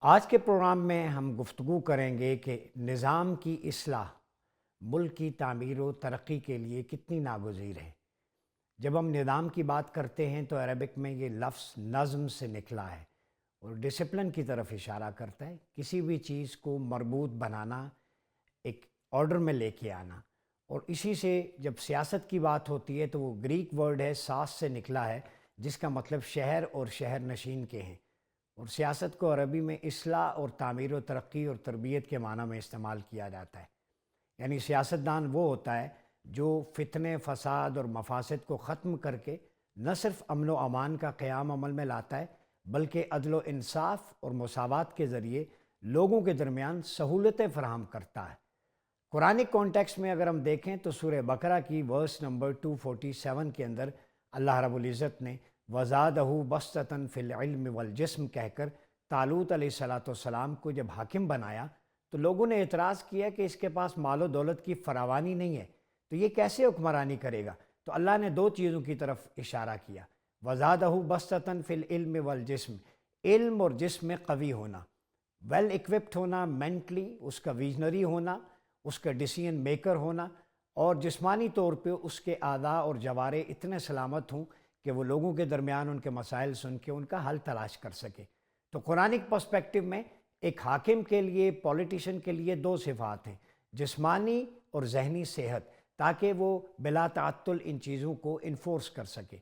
آج کے پروگرام میں ہم گفتگو کریں گے کہ نظام کی اصلاح ملک کی تعمیر و ترقی کے لیے کتنی ناگزیر ہے۔ جب ہم نظام کی بات کرتے ہیں تو عربک میں یہ لفظ نظم سے نکلا ہے اور ڈسپلن کی طرف اشارہ کرتا ہے، کسی بھی چیز کو مربوط بنانا، ایک آرڈر میں لے کے آنا۔ اور اسی سے جب سیاست کی بات ہوتی ہے تو وہ گریک ورڈ ہے، ساس سے نکلا ہے، جس کا مطلب شہر اور شہر نشین کے ہیں۔ اور سیاست کو عربی میں اصلاح اور تعمیر و ترقی اور تربیت کے معنی میں استعمال کیا جاتا ہے۔ یعنی سیاستدان وہ ہوتا ہے جو فتنے، فساد اور مفاسد کو ختم کر کے نہ صرف امن و امان کا قیام عمل میں لاتا ہے، بلکہ عدل و انصاف اور مساوات کے ذریعے لوگوں کے درمیان سہولتیں فراہم کرتا ہے۔ قرآنک کانٹیکس میں اگر ہم دیکھیں تو سورہ بقرہ کی ورس نمبر 247 کے اندر اللہ رب العزت نے وَزَادَهُ بَسْطَةً فِي الْعِلْمِ وَالْجِسْمِ کہہ کر طالوت علیہ السلام کو جب حاکم بنایا تو لوگوں نے اعتراض کیا کہ اس کے پاس مال و دولت کی فراوانی نہیں ہے، تو یہ کیسے حکمرانی کرے گا؟ تو اللہ نے دو چیزوں کی طرف اشارہ کیا، وَزَادَهُ بَسْطَةً فِي الْعِلْمِ وَالْجِسْمِ، علم اور جسم میں قوی ہونا، ویل اکوپڈ ہونا، مینٹلی اس کا ویژنری ہونا، اس کا ڈیسیژن میکر ہونا، اور جسمانی طور پہ اس کے اعضاء اور جوارے اتنے سلامت ہوں کہ وہ لوگوں کے درمیان ان کے مسائل سن کے ان کا حل تلاش کر سکے۔ تو قرآنک پرسپیکٹو میں ایک حاکم کے لیے، پولیٹیشین کے لیے دو صفات ہیں، جسمانی اور ذہنی صحت، تاکہ وہ بلا تعطل ان چیزوں کو انفورس کر سکے۔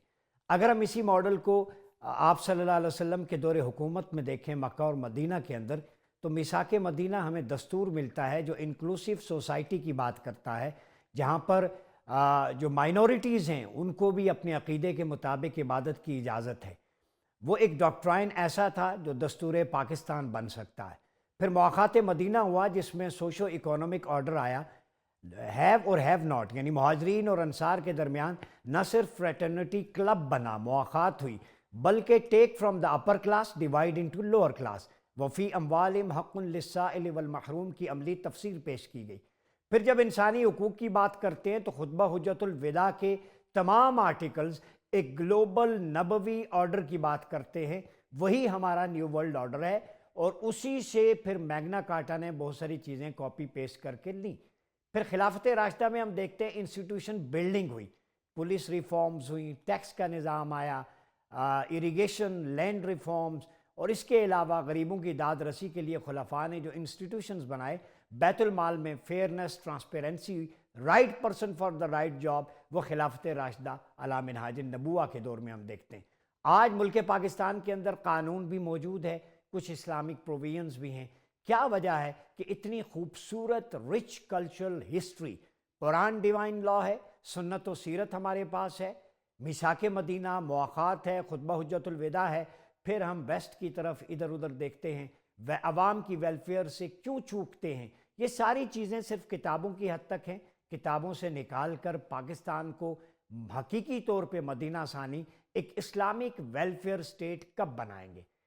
اگر ہم اسی ماڈل کو آپ صلی اللہ علیہ وسلم کے دور حکومت میں دیکھیں مکہ اور مدینہ کے اندر، تو میثاق مدینہ ہمیں دستور ملتا ہے جو انکلوسیو سوسائٹی کی بات کرتا ہے، جہاں پر جو مائنورٹیز ہیں ان کو بھی اپنے عقیدے کے مطابق عبادت کی اجازت ہے۔ وہ ایک ڈاکٹرائن ایسا تھا جو دستور پاکستان بن سکتا ہے۔ پھر مواخات مدینہ ہوا جس میں سوشو اکونومک آرڈر آیا، ہیو اور ہیو ناٹ، یعنی مہاجرین اور انصار کے درمیان نہ صرف فریٹرنٹی کلب بنا، مواخات ہوئی، بلکہ take from the upper class divide into lower class, وفی اموالہم حق للسائل والمحروم کی عملی تفسیر پیش کی گئی۔ پھر جب انسانی حقوق کی بات کرتے ہیں تو خطبہ حجت الوداع کے تمام آرٹیکلز ایک گلوبل نبوی آرڈر کی بات کرتے ہیں، وہی ہمارا نیو ورلڈ آرڈر ہے، اور اسی سے پھر میگنا کارٹا نے بہت ساری چیزیں کاپی پیسٹ کر کے لیں۔ پھر خلافت راشدہ میں ہم دیکھتے ہیں انسٹیٹیوشن بلڈنگ ہوئی، پولیس ریفارمز ہوئیں، ٹیکس کا نظام آیا، اریگیشن، لینڈ ریفارمز، اور اس کے علاوہ غریبوں کی داد رسی کے لیے خلفاء نے جو انسٹیٹیوشنز بنائے، بیت المال میں فیئرنس، transparency, right person for the right job, وہ خلافت راشدہ علی منہاج النبوہ کے دور میں ہم دیکھتے ہیں۔ آج ملک پاکستان کے اندر قانون بھی موجود ہے، کچھ اسلامک پروویژنز بھی ہیں۔ کیا وجہ ہے کہ اتنی خوبصورت رچ کلچرل ہسٹری؟ قرآن ڈیوائن لا ہے، سنت و سیرت ہمارے پاس ہے، میثاق مدینہ، مواخات ہے، خطبہ حجت الوداع ہے۔ پھر ہم ویسٹ کی طرف ادھر ادھر دیکھتے ہیں، عوام کی ویلفیئر سے کیوں چوکتے ہیں؟ یہ ساری چیزیں صرف کتابوں کی حد تک ہیں۔ کتابوں سے نکال کر پاکستان کو حقیقی طور پہ مدینہ ثانی ایک اسلامک ویلفیئر سٹیٹ کب بنائیں گے؟